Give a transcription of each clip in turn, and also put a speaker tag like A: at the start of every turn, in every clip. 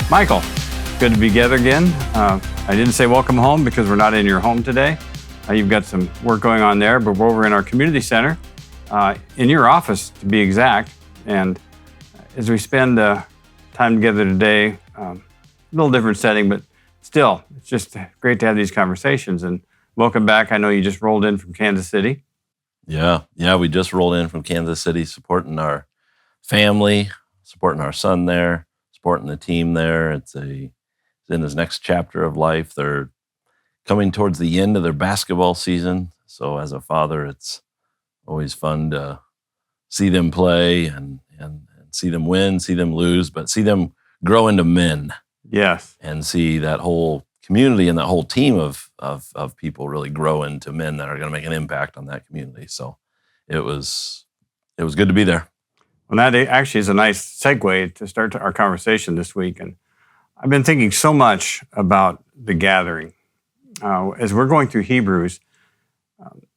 A: Michael, good to be together again. I didn't say welcome home because we're not in your home today. You've got some work going on there, but we're over in our community center, in your office to be exact. And as we spend time together today, a little different setting, but still, it's just great to have these conversations. And welcome back. I know you just rolled in from Kansas City.
B: Yeah, we just rolled in from Kansas City, supporting our family, supporting our son there, supporting the team there. It's in his next chapter of life. They're coming towards the end of their basketball season. So as a father, it's always fun to see them play and see them win, see them lose, but see them grow into men.
A: Yes.
B: And see that whole community and that whole team of people really grow into men that are going to make an impact on that community. So it was good to be there.
A: Well, that actually is a nice segue to start our conversation this week. And I've been thinking so much about the gathering. As we're going through Hebrews,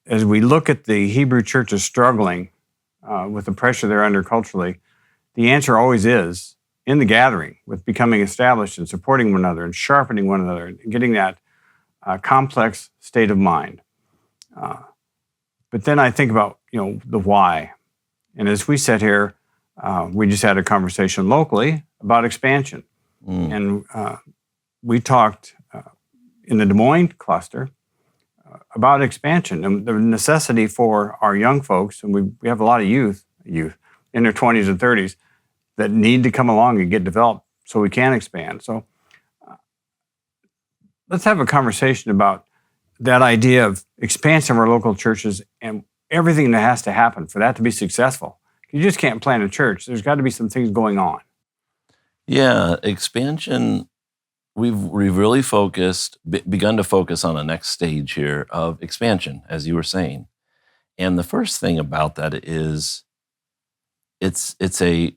A: as we look at the Hebrew churches struggling with the pressure they're under culturally, the answer always is in the gathering, with becoming established and supporting one another and sharpening one another and getting that complex state of mind. But then I think about, the why. And as we sit here, we just had a conversation locally about expansion. And we talked in the Des Moines cluster about expansion and the necessity for our young folks, and we have a lot of youth in their 20s and 30s that need to come along and get developed so we can expand. So let's have a conversation about that idea of expansion of our local churches and everything that has to happen for that to be successful. You just can't plant a church. There's got to be some things going on.
B: Yeah, expansion, we've really begun to focus on the next stage here of expansion, as you were saying. And the first thing about that is it's a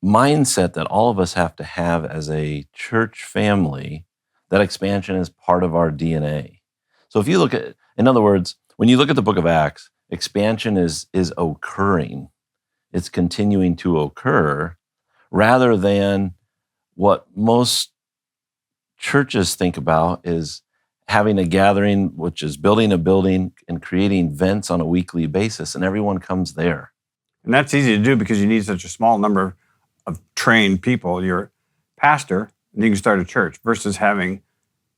B: mindset that all of us have to have as a church family, that expansion is part of our DNA. So if you look at, in other words, when you look at the book of Acts, expansion is occurring. It's continuing to occur rather than what most churches think about is having a gathering, which is building a building and creating events on a weekly basis, and everyone comes there.
A: And that's easy to do because you need such a small number of trained people. You're a pastor, and you can start a church versus having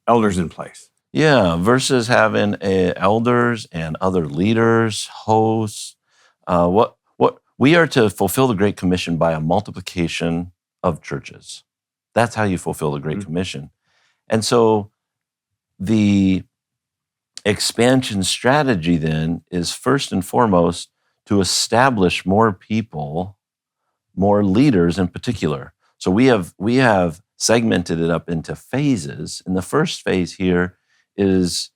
A: elders in place.
B: Yeah, versus having elders and other leaders, hosts. What we are to fulfill the Great Commission by a multiplication of churches. That's how you fulfill the Great Commission. And so the expansion strategy then is first and foremost to establish more people, more leaders in particular. So we have segmented it up into phases. And the first phase here is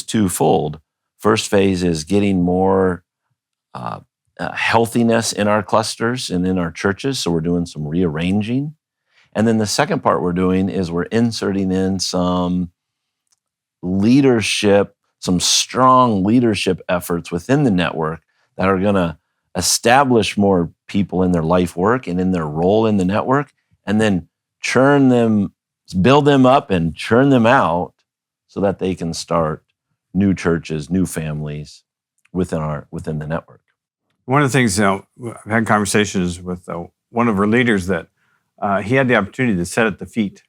B: twofold. First phase is getting more healthiness in our clusters and in our churches. So we're doing some rearranging. And then the second part we're doing is we're inserting in some leadership, some strong leadership efforts within the network that are going to establish more people in their life work and in their role in the network, and then build them up and churn them out so that they can start new churches, new families within the network.
A: One of the things, I've had conversations with one of our leaders that he had the opportunity to sit at the feet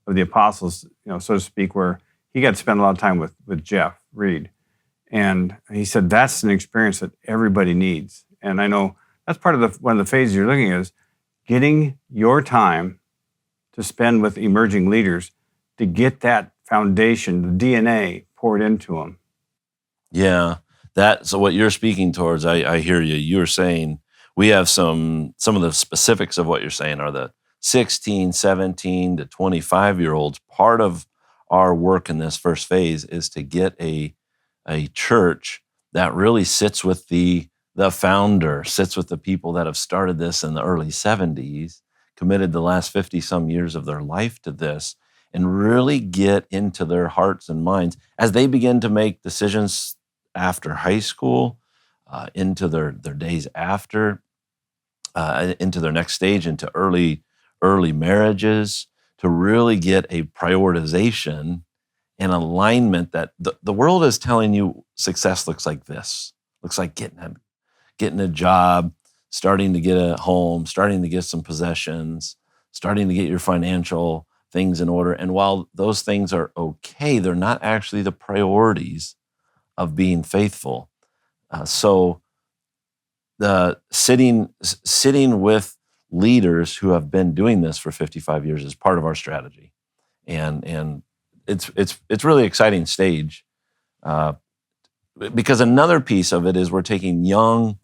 A: of the apostles, so to speak, where he got to spend a lot of time with Jeff Reed. And he said, that's an experience that everybody needs. And I know that's part of one of the phases you're looking at is getting your time to spend with emerging leaders to get that foundation, the DNA poured into them.
B: Yeah. So what you're speaking towards, I hear you. You're saying we have some of the specifics of what you're saying are the 16, 17 to 25-year-olds. Part of our work in this first phase is to get a church that really sits with the founder, sits with the people that have started this in the early 70s, committed the last 50-some years of their life to this, and really get into their hearts and minds as they begin to make decisions after high school, into their days after, into their next stage, into early marriages, to really get a prioritization and alignment that the world is telling you success looks like this. Looks like getting a job, starting to get a home, starting to get some possessions, starting to get your financial things in order. And while those things are okay, they're not actually the priorities of being faithful. So the sitting with leaders who have been doing this for 55 years is part of our strategy, and it's really exciting stage, because another piece of it is we're taking young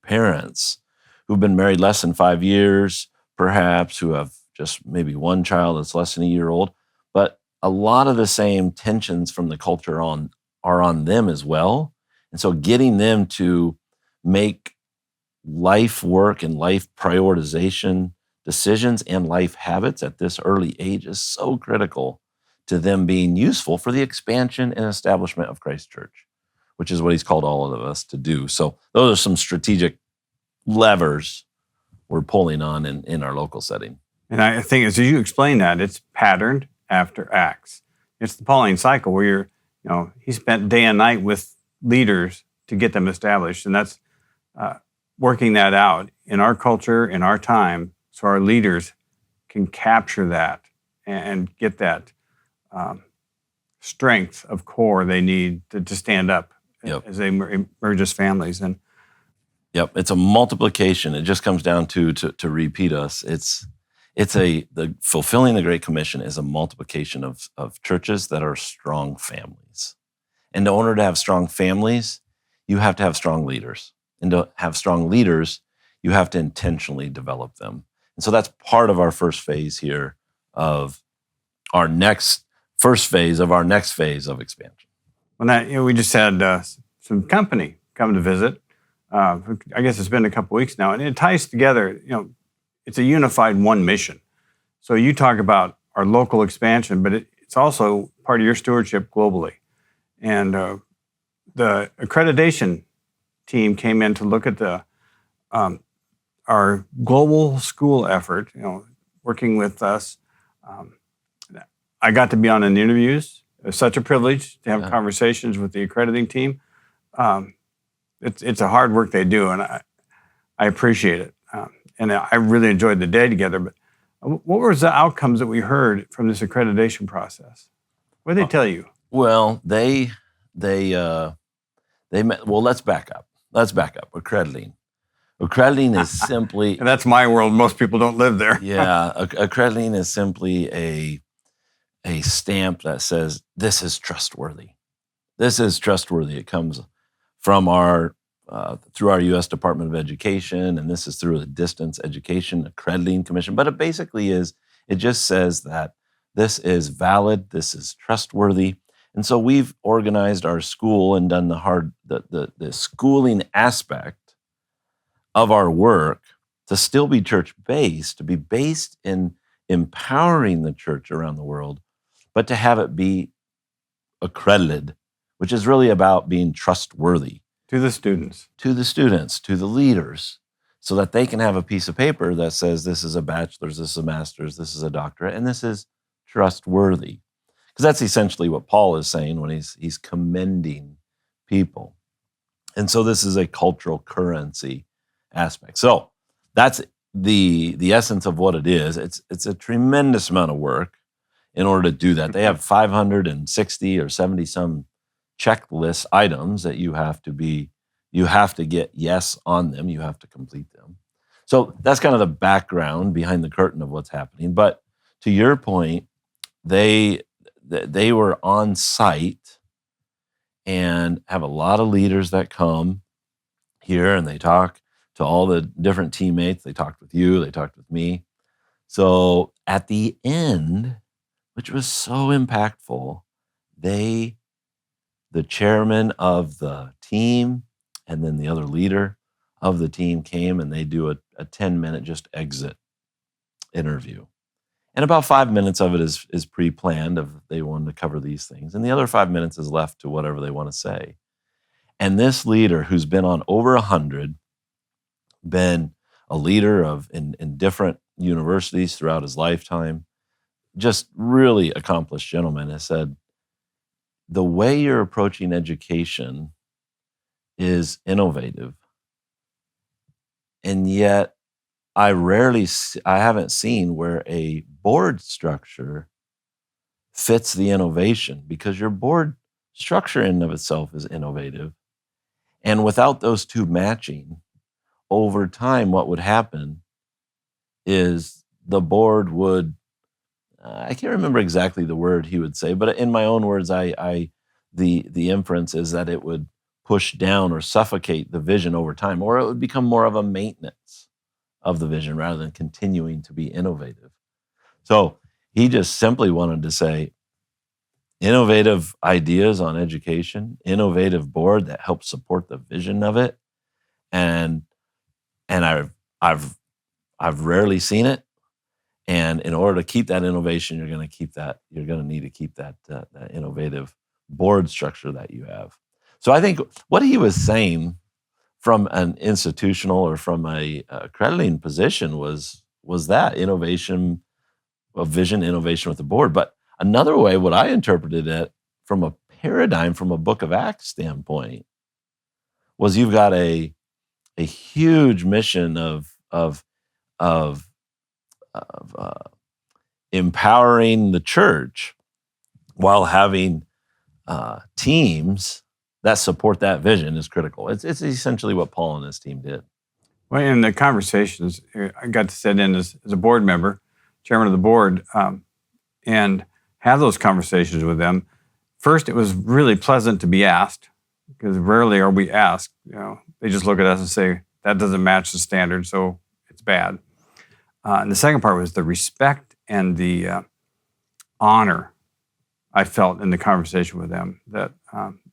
B: parents who've been married less than 5 years, perhaps, who have just maybe one child that's less than a year old, but a lot of the same tensions from the culture are on them as well. And so getting them to make life work and life prioritization decisions and life habits at this early age is so critical to them being useful for the expansion and establishment of Christ Church, which is what he's called all of us to do. So those are some strategic levers we're pulling on in our local setting.
A: And I think as you explain that, it's patterned after Acts. It's the Pauline cycle where he spent day and night with leaders to get them established. And that's working that out in our culture, in our time, so our leaders can capture that and get that strength of core they need to stand up as they emerge as families. And
B: Yep, it's a multiplication. It just comes down to repeat us. The fulfilling the Great Commission is a multiplication of churches that are strong families. And in order to have strong families, you have to have strong leaders. And to have strong leaders, you have to intentionally develop them. And so that's part of our first phase here of our next phase of expansion.
A: Well, we just had some company come to visit. I guess it's been a couple weeks now, and it ties together. It's a unified one mission. So you talk about our local expansion, but it's also part of your stewardship globally. And the accreditation team came in to look at our global school effort. Working with us. I got to be on an interviews. It's such a privilege to have conversations with the accrediting team. It's a hard work they do, and I appreciate it. And I really enjoyed the day together. But what were the outcomes that we heard from this accreditation process? What did they tell you?
B: Well, they met. Well, let's back up. Accrediting. Accrediting is simply.
A: And that's my world. Most people don't live there.
B: Yeah, accrediting is simply a stamp that says this is trustworthy. This is trustworthy. It comes from through our U.S. Department of Education, and this is through the Distance Education Accrediting Commission. But it just says that this is valid, this is trustworthy. And so we've organized our school and done the schooling aspect of our work to still be church-based, to be based in empowering the church around the world, but to have it be accredited, which is really about being trustworthy.
A: To the students,
B: to the leaders, so that they can have a piece of paper that says this is a bachelor's, this is a master's, this is a doctorate, and this is trustworthy. Because that's essentially what Paul is saying when he's commending people. And so this is a cultural currency aspect. So that's the essence of what it is. It's a tremendous amount of work in order to do that. They have 560 or 70 some checklist items that you have to get yes on them. You have to complete them. So that's kind of the background behind the curtain of what's happening. But to your point, they were on site and have a lot of leaders that come here and they talk to all the different teammates. They talked with you, they talked with me. So at the end, which was so impactful, the chairman of the team and then the other leader of the team came and they do a 10-minute just exit interview. And about 5 minutes of it is pre-planned of they wanted to cover these things. And the other 5 minutes is left to whatever they want to say. And this leader who's been on over 100, been a leader in different universities throughout his lifetime, just really accomplished gentleman, has said, the way you're approaching education is innovative. And yet I haven't seen where a board structure fits the innovation, because your board structure in and of itself is innovative. And without those two matching, over time, what would happen is the board would, I can't remember exactly the word he would say, but in my own words, the inference is that it would push down or suffocate the vision over time, or it would become more of a maintenance of the vision rather than continuing to be innovative. So he just simply wanted to say, innovative ideas on education, innovative board that helps support the vision of it, and I've rarely seen it. And in order to keep that innovation, you're going to need to keep that innovative board structure that you have. So I think what he was saying from an institutional or from a accrediting position was that innovation of vision, innovation with the board. But another way, what I interpreted it from a paradigm, from a Book of Acts standpoint, was you've got a huge mission of empowering the church while having teams that support that vision is critical. It's essentially what Paul and his team did.
A: Well, in the conversations, I got to sit in as a board member, chairman of the board, and have those conversations with them. First, it was really pleasant to be asked, because rarely are we asked. They just look at us and say, that doesn't match the standard, so it's bad. And the second part was the respect and the honor I felt in the conversation with them, that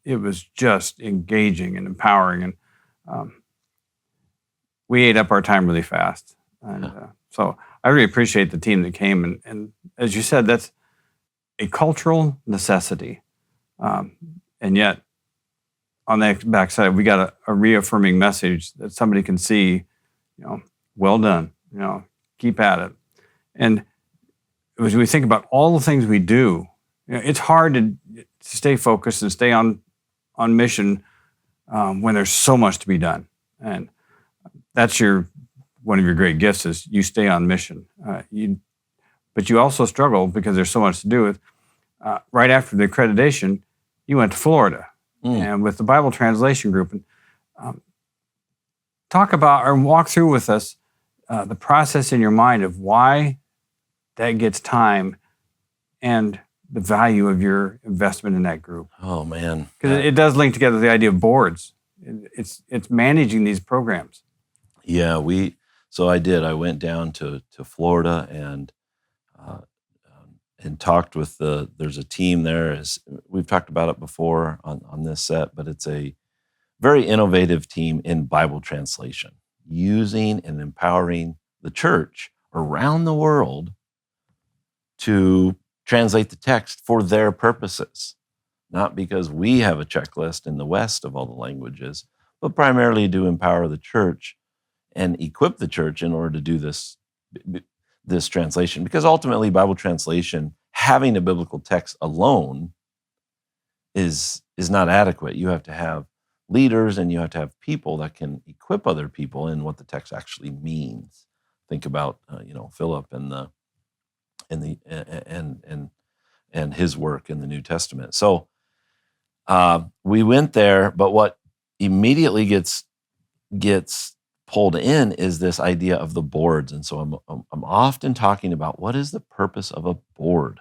A: it was just engaging and empowering. And we ate up our time really fast. And so I really appreciate the team that came. And as you said, that's a cultural necessity. And yet, on the backside, we got a reaffirming message that somebody can see, well done, keep at it. And as we think about all the things we do, it's hard to stay focused and stay on mission when there's so much to be done. And that's one of your great gifts, is you stay on mission. But you also struggle because there's so much to do. Right after the accreditation, you went to Florida and with the Bible translation group. And talk about or walk through with us the process in your mind of why that gets time and the value of your investment in that group.
B: Oh, man.
A: Because it does link together the idea of boards. It's managing these programs.
B: Yeah, so I did. I went down to Florida and talked with there's a team there. As we've talked about it before on this set, but it's a very innovative team in Bible translation, using and empowering the church around the world to translate the text for their purposes, not because we have a checklist in the West of all the languages, but primarily to empower the church and equip the church in order to do this translation. Because ultimately, Bible translation, having a biblical text alone is not adequate. You have to have leaders and you have to have people that can equip other people in what the text actually means. Think about Philip and his work in the New Testament. So we went there, but what immediately gets pulled in is this idea of the boards. And so I'm often talking about, what is the purpose of a board?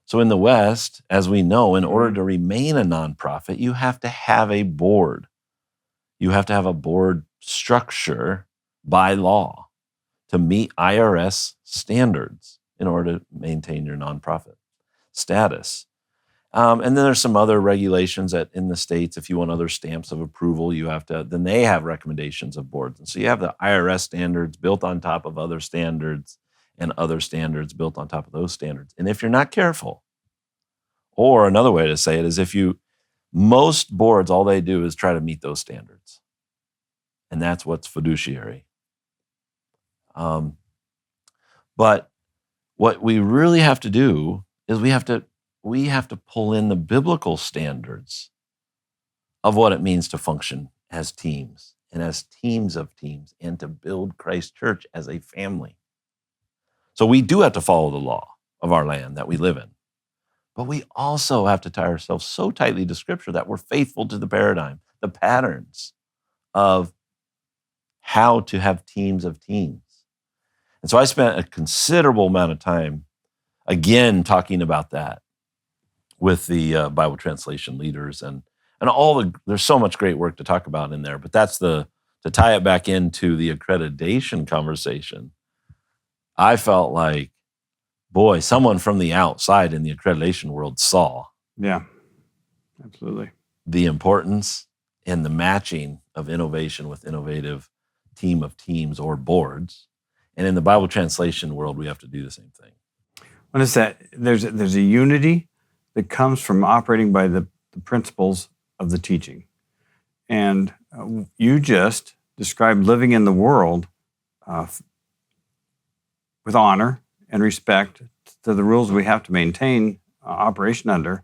B: So in the West, as we know, in order to remain a nonprofit, you have to have a board. You have to have a board structure by law to meet IRS standards in order to maintain your nonprofit status. And then there's some other regulations that in the States, if you want other stamps of approval, then they have recommendations of boards. And so you have the IRS standards built on top of other standards and other standards built on top of those standards. And if you're not careful, or another way to say it is most boards, all they do is try to meet those standards. And that's what's fiduciary. But What we really have to do is we have to pull in the biblical standards of what it means to function as teams and as teams of teams and to build Christ Church as a family. So we do have to follow the law of our land that we live in. But we also have to tie ourselves so tightly to Scripture that we're faithful to the paradigm, the patterns of how to have teams of teams. And so I spent a considerable amount of time, again, talking about that with the Bible translation leaders and there's so much great work to talk about in there, but that's to tie it back into the accreditation conversation. I felt like, boy, someone from the outside in the accreditation world saw
A: absolutely
B: the importance and the matching of innovation with innovative team of teams or boards. And in the Bible translation world, we have to do the same thing.
A: What is that? There's a unity that comes from operating by the principles of the teaching. And you just described living in the world with honor and respect to the rules we have to maintain operation under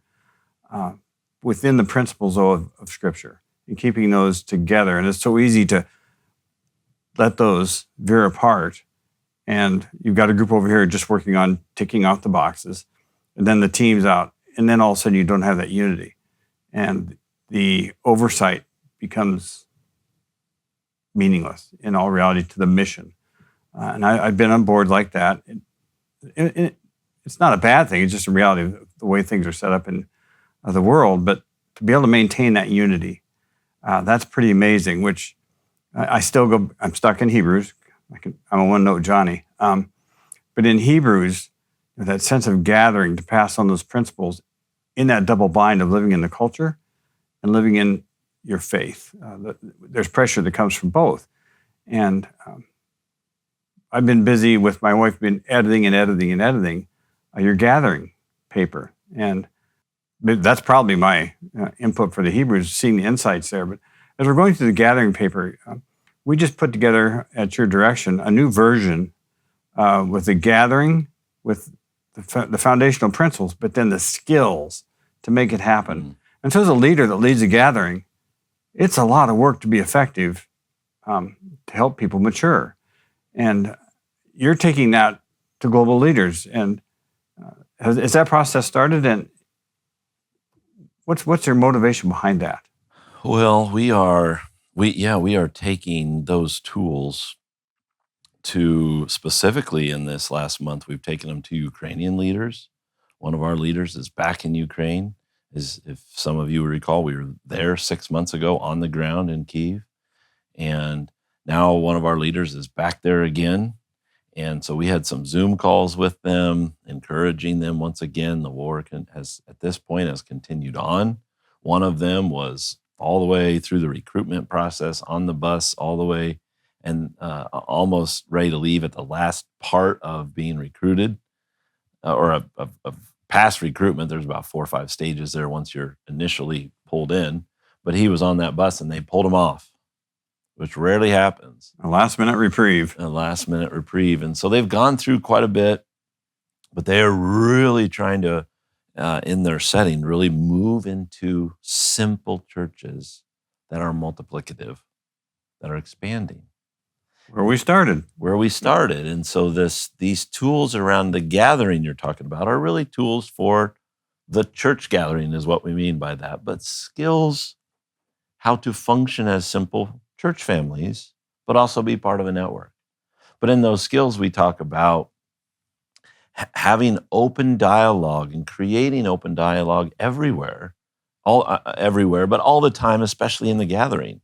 A: within the principles of Scripture and keeping those together. And it's so easy to let those veer apart. And you've got a group over here just working on ticking off the boxes, and then the team's out. And then all of a sudden you don't have that unity. And the oversight becomes meaningless in all reality to the mission. And I've been on board like that. It's not a bad thing. It's just a reality of the way things are set up in the world. But to be able to maintain that unity, that's pretty amazing, which I'm stuck in Hebrews. I'm a one-note Johnny. But in Hebrews, that sense of gathering to pass on those principles in that double bind of living in the culture and living in your faith. There's pressure that comes from both. And I've been busy with my wife, been editing your gathering paper. And that's probably my input for the Hebrews, seeing the insights there. But as we're going through the gathering paper, we just put together, at your direction, a new version with the gathering, with the foundational principles, but then the skills to make it happen. Mm. And so as a leader that leads a gathering, it's a lot of work to be effective to help people mature. And you're taking that to global leaders. And has that process started? And what's your motivation behind that?
B: Well, we are taking those tools to, specifically in this last month, we've taken them to Ukrainian leaders. One of our leaders is back in Ukraine. If some of you recall, we were there 6 months ago on the ground in Kyiv. And now one of our leaders is back there again. And so we had some Zoom calls with them, encouraging them once again. The war at this point has continued on. One of them was all the way through the recruitment process on the bus, all the way and almost ready to leave at the last part of being recruited or of past recruitment. There's about 4 or 5 stages there once you're initially pulled in. But he was on that bus and they pulled him off, which rarely happens.
A: A last-minute reprieve.
B: And so they've gone through quite a bit, but they are really trying to, in their setting, really move into simple churches that are multiplicative, that are expanding.
A: Where we started.
B: And so these tools around the gathering you're talking about are really tools for the church gathering is what we mean by that, but skills how to function as simple church families, but also be part of a network. But in those skills, we talk about having open dialogue and creating open dialogue everywhere, but all the time, especially in the gathering.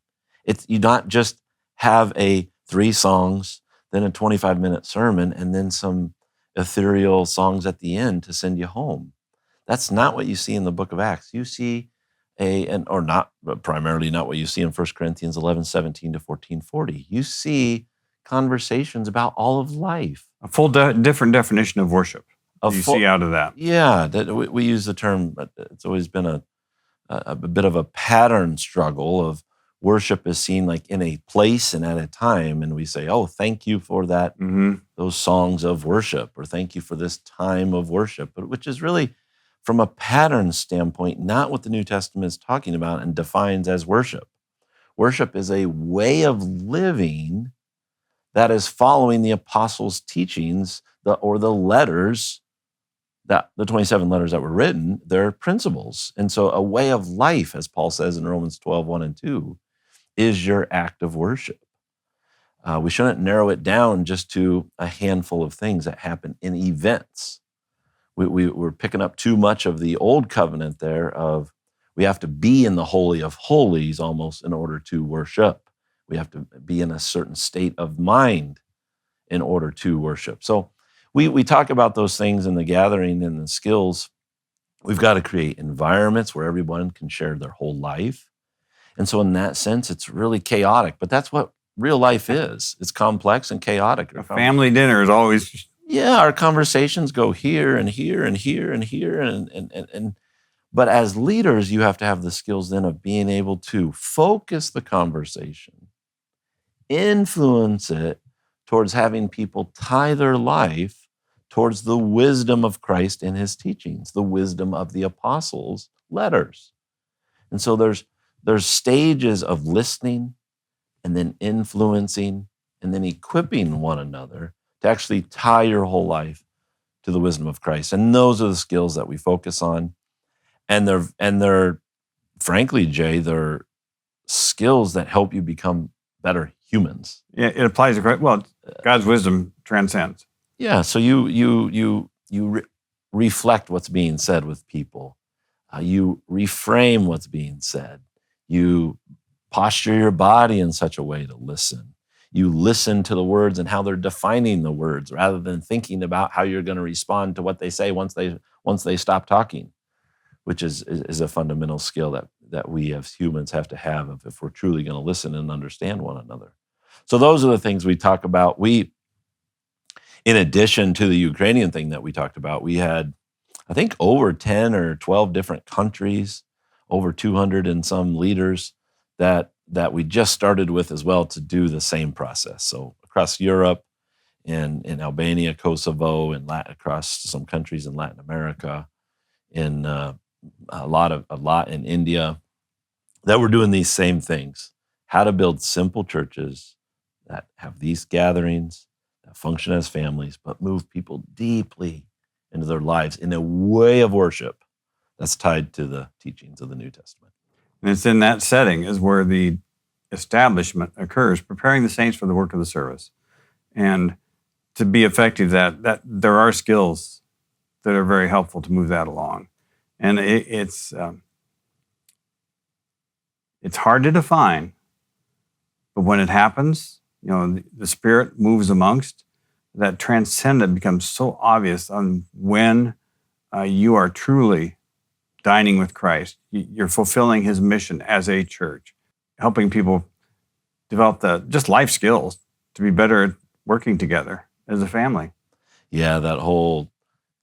B: You not just have 3 songs, then a 25-minute sermon, and then some ethereal songs at the end to send you home. That's not what you see in the book of Acts. You see primarily not what you see in 1 Corinthians 11:17 to 14:40. You see conversations about all of life.
A: A full different definition of worship you see out of that.
B: Yeah, that we use the term, it's always been a bit of a pattern struggle of worship is seen like in a place and at a time, and we say, oh, thank you for that, those songs of worship, or thank you for this time of worship, but which is really, from a pattern standpoint, not what the New Testament is talking about and defines as worship. Worship is a way of living that is following the apostles' teachings, or the letters, that the 27 letters that were written, their principles. And so a way of life, as Paul says in Romans 12, 1 and 2, is your act of worship. We shouldn't narrow it down just to a handful of things that happen in events. We're picking up too much of the old covenant there of we have to be in the Holy of Holies almost in order to worship. We have to be in a certain state of mind in order to worship. So we talk about those things in the gathering and the skills. We've got to create environments where everyone can share their whole life. And so in that sense, it's really chaotic, but that's what real life is. It's complex and chaotic.
A: A family dinner is always...
B: Yeah, our conversations go here and here and here and here. But as leaders, you have to have the skills then of being able to focus the conversation, influence it towards having people tie their life towards the wisdom of Christ in his teachings, the wisdom of the apostles' letters. And so there's stages of listening and then influencing and then equipping one another to actually tie your whole life to the wisdom of Christ. And those are the skills that we focus on. And they're frankly, Jay, they're skills that help you become better humans.
A: Yeah, it applies to Christ. Well, God's wisdom transcends.
B: Yeah, so you reflect what's being said with people. You reframe what's being said. You posture your body in such a way to listen. You listen to the words and how they're defining the words rather than thinking about how you're going to respond to what they say once they stop talking, which is a fundamental skill that we as humans have to have if we're truly going to listen and understand one another. So those are the things we talk about. In addition to the Ukrainian thing that we talked about, we had, I think, over 10 or 12 different countries, over 200 and some leaders that we just started with as well to do the same process. So across Europe, in Albania, Kosovo, and across some countries in Latin America, in a lot in India, that we're doing these same things. How to build simple churches that have these gatherings, that function as families, but move people deeply into their lives in a way of worship that's tied to the teachings of the New Testament.
A: And it's in that setting is where the establishment occurs, preparing the saints for the work of the service. And to be effective, that there are skills that are very helpful to move that along. And it's hard to define, but when it happens, the Spirit moves amongst, that transcendent becomes so obvious on when you are truly dining with Christ. You're fulfilling his mission as a church, helping people develop just life skills to be better at working together as a family.
B: Yeah, that whole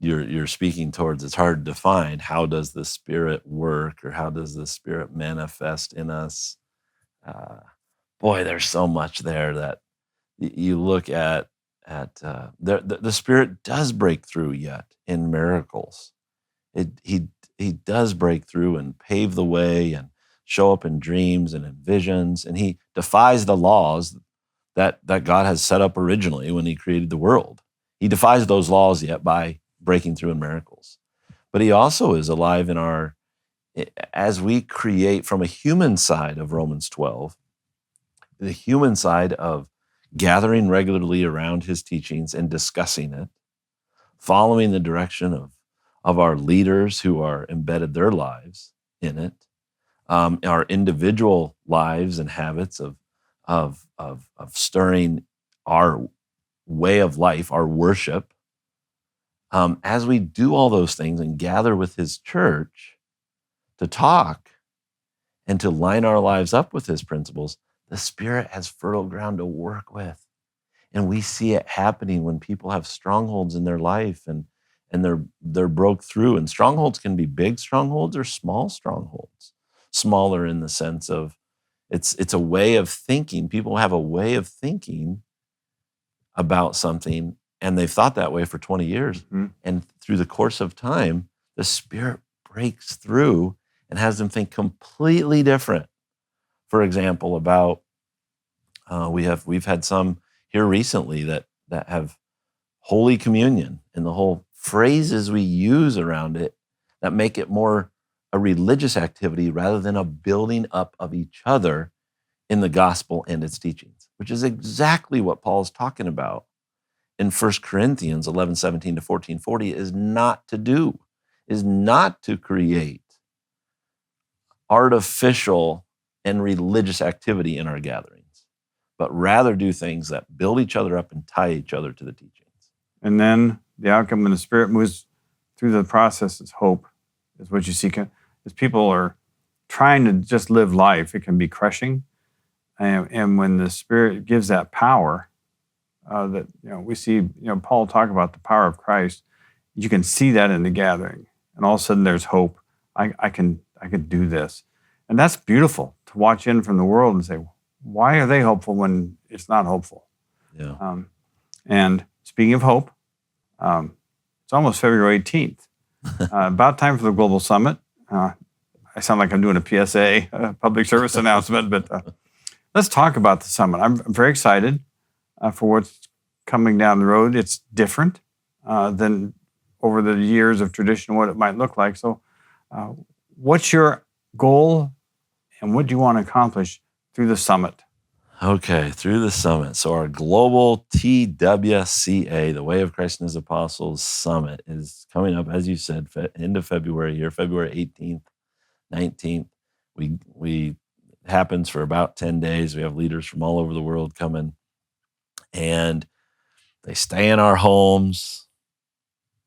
B: you're speaking towards, it's hard to define. How does the Spirit work, or how does the Spirit manifest in us? Boy, there's so much there that you look at. The Spirit does break through yet in miracles. He does break through and pave the way and show up in dreams and in visions, and he defies the laws that God has set up originally when he created the world. He defies those laws yet by breaking through in miracles. But he also is alive in as we create from a human side of Romans 12, the human side of gathering regularly around his teachings and discussing it, following the direction of our leaders who are embedded their lives in it, our individual lives and habits of stirring our way of life, our worship. As we do all those things and gather with his church to talk and to line our lives up with his principles, the Spirit has fertile ground to work with. And we see it happening when people have strongholds in their life and they're broke through. And strongholds can be big strongholds or small strongholds. Smaller in the sense of It's a way of thinking. People have a way of thinking about something, and they've thought that way for 20 years.
A: Mm-hmm.
B: And through the course of time, the Spirit breaks through and has them think completely different. For example, about we've had some here recently that have Holy Communion, and the whole phrases we use around it that make it more a religious activity rather than a building up of each other in the gospel and its teachings, which is exactly what Paul's talking about in 1 Corinthians 11:17 to 14:40 is not to create artificial and religious activity in our gatherings, but rather do things that build each other up and tie each other to the teachings.
A: And then the outcome when the Spirit moves through the process is hope, is what you see. As people are trying to just live life, it can be crushing. And when the Spirit gives that power, that we see Paul talk about the power of Christ, you can see that in the gathering, and all of a sudden there's hope. I can do this, and that's beautiful to watch in from the world and say, why are they hopeful when it's not hopeful?
B: Yeah.
A: And speaking of hope, it's almost February 18th, about time for the Global Summit. I sound like I'm doing a PSA, a public service announcement, but let's talk about the summit. I'm very excited for what's coming down the road. It's different than over the years of tradition, what it might look like. So what's your goal and what do you want to accomplish through the summit?
B: Okay, through the summit. So our global TWCA, the Way of Christ and His Apostles Summit, is coming up, as you said, end of February here, February 18th, 19th. We happens for about 10 days. We have leaders from all over the world coming, and they stay in our homes.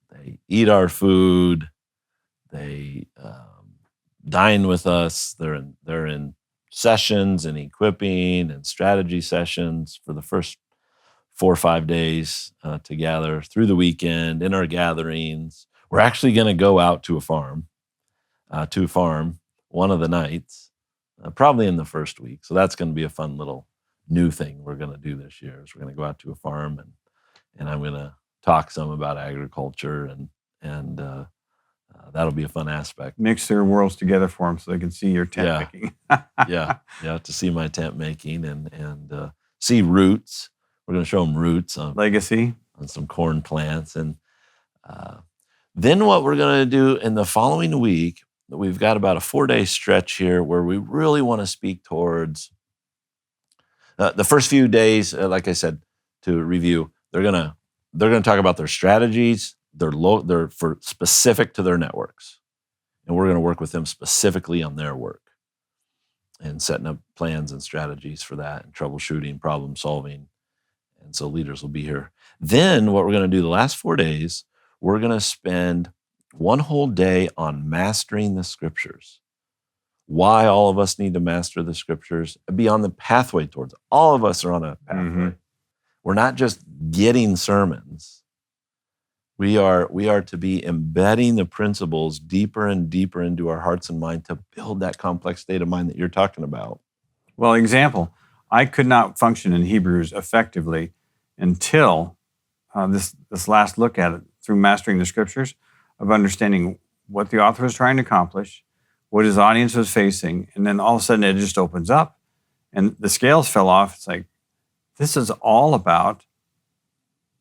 B: They eat our food. They dine with us. They're in sessions and equipping and strategy sessions for the first 4 or 5 days to gather through the weekend in our gatherings. We're actually going to go out to a farm one of the nights, probably in the first week. So that's going to be a fun little new thing we're going to do this year. Is we're going to go out to a farm and I'm going to talk some about agriculture and that'll be a fun aspect.
A: Mix their worlds together for them so they can see your tent making.
B: yeah, to see my tent making and see roots. We're going to show them roots on
A: legacy
B: on some corn plants, and then what we're going to do in the following week, we've got about a 4-day stretch here where we really want to speak towards the first few days. Like I said, to review, they're going to talk about their strategies. They're for specific to their networks, and we're going to work with them specifically on their work and setting up plans and strategies for that, and troubleshooting, problem solving. And so leaders will be here. Then what we're going to do the last 4 days, we're going to spend one whole day on mastering the scriptures. Why all of us need to master the scriptures, be on the pathway towards it. All of us are on a pathway.
A: Mm-hmm.
B: We're not just getting sermons. We are to be embedding the principles deeper and deeper into our hearts and mind to build that complex state of mind that you're talking about.
A: Well, example, I could not function in Hebrews effectively until this last look at it through mastering the scriptures, of understanding what the author was trying to accomplish, what his audience was facing, and then all of a sudden it just opens up and the scales fell off. It's like, this is all about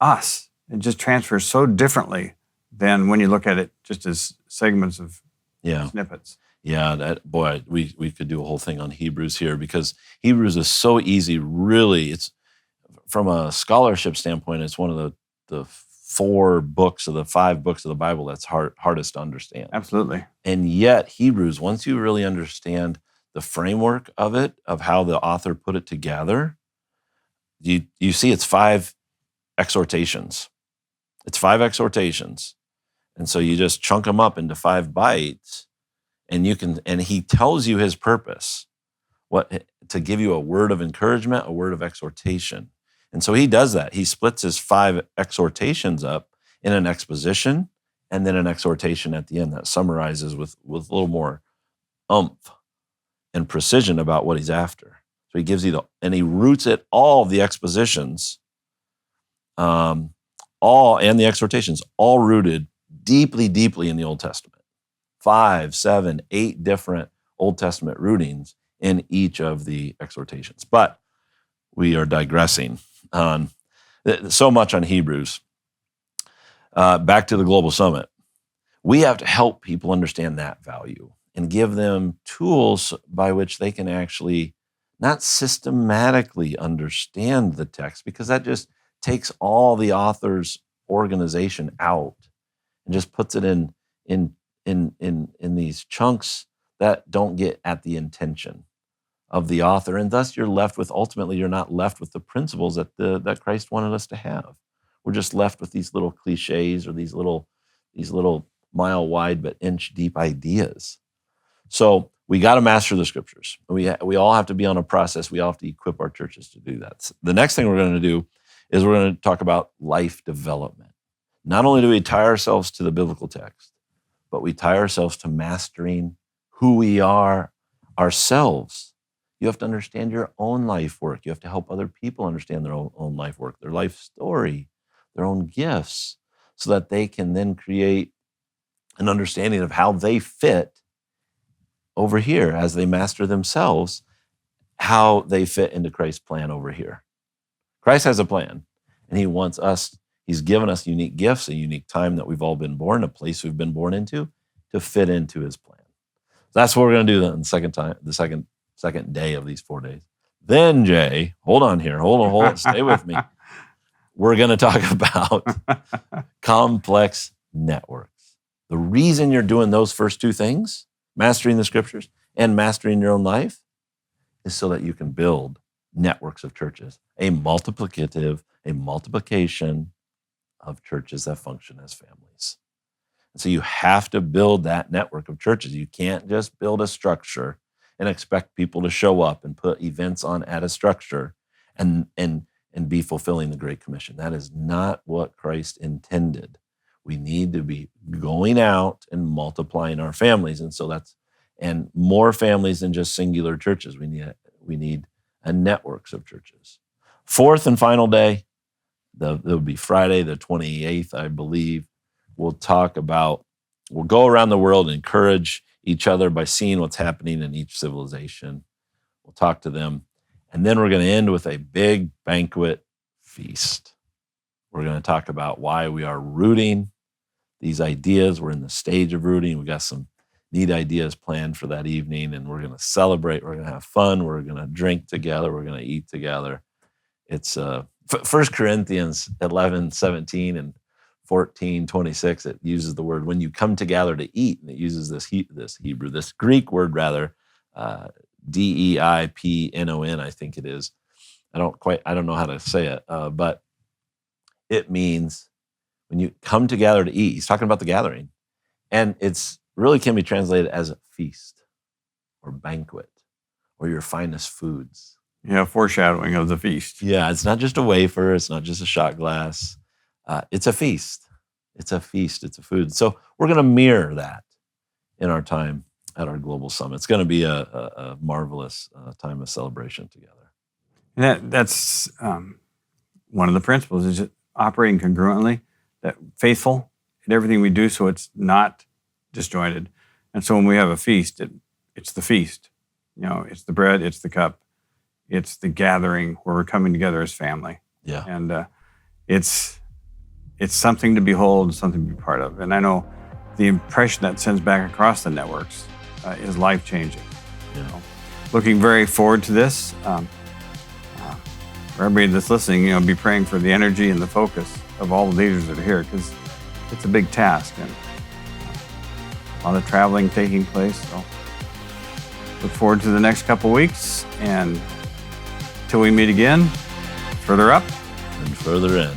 A: us. It just transfers so differently than when you look at it just as segments of snippets.
B: Yeah, we could do a whole thing on Hebrews here, because Hebrews is so easy. Really, it's from a scholarship standpoint, it's one of the 4 books of the 5 books of the Bible that's hardest to understand.
A: Absolutely.
B: And yet Hebrews, once you really understand the framework of it, of how the author put it together, you see it's 5 exhortations. It's 5 exhortations. And so you just chunk them up into 5 bites, and he tells you his purpose, to give you a word of encouragement, a word of exhortation. And so he does that. He splits his 5 exhortations up in an exposition and then an exhortation at the end that summarizes with a little more oomph and precision about what he's after. So he gives you and he roots it, all of the expositions, all and the exhortations, all rooted deeply, deeply in the Old Testament. 5, 7, 8 different Old Testament rootings in each of the exhortations. But we are digressing on so much on Hebrews. Back to the Global Summit. We have to help people understand that value and give them tools by which they can actually not systematically understand the text, because that just takes all the author's organization out and just puts it in these chunks that don't get at the intention of the author, and thus you're not left with the principles that Christ wanted us to have. We're just left with these little cliches or these little mile wide but inch deep ideas. So we got to master the scriptures. We all have to be on a process. We all have to equip our churches to do that. The next thing we're going to do is we're going to talk about life development. Not only do we tie ourselves to the biblical text, but we tie ourselves to mastering who we are ourselves. You have to understand your own life work. You have to help other people understand their own life work, their life story, their own gifts, so that they can then create an understanding of how they fit over here as they master themselves, how they fit into Christ's plan over here. Christ has a plan, and he wants us, he's given us unique gifts, a unique time that we've all been born, a place we've been born into, to fit into his plan. That's what we're going to do then the second day of these 4 days. Then, Jay, hold on, stay with me. We're going to talk about complex networks. The reason you're doing those first two things, mastering the scriptures and mastering your own life, is so that you can build networks of churches, a multiplication of churches that function as families. And so you have to build that network of churches. You can't just build a structure and expect people to show up and put events on at a structure and be fulfilling the Great Commission. That is not what Christ intended. We need to be going out and multiplying our families. And so and more families than just singular churches. We need a networks of churches. Fourth and final day, it'll be Friday the 28th, I believe. We'll go around the world and encourage each other by seeing what's happening in each civilization. We'll talk to them. And then we're going to end with a big banquet feast. We're going to talk about why we are rooting these ideas. We're in the stage of rooting. We got some neat ideas planned for that evening, and we're going to celebrate. We're going to have fun. We're going to drink together. We're going to eat together. It's 1 Corinthians 11:17 and 14:26. It uses the word when you come together to eat, and it uses this Greek word rather, deipnon, I think it is. I don't know how to say it, but it means when you come together to eat. He's talking about the gathering, and it's really can be translated as a feast or banquet or your finest foods.
A: Yeah, foreshadowing of the feast.
B: Yeah, it's not just a wafer. It's not just a shot glass. It's a feast. It's a feast. It's a food. So we're going to mirror that in our time at our Global Summit. It's going to be a marvelous time of celebration together.
A: And that's one of the principles, is operating congruently, that faithful in everything we do, so it's not disjointed. And so when we have a feast, it's the feast. It's the bread, it's the cup, it's the gathering where we're coming together as family.
B: Yeah.
A: And it's something to behold, something to be part of. And I know the impression that sends back across the networks is life-changing.
B: Yeah.
A: Looking very forward to this. For everybody that's listening, be praying for the energy and the focus of all the leaders that are here, because it's a big task and a lot of traveling taking place. So look forward to the next couple weeks, and till we meet again, further up
B: and further in.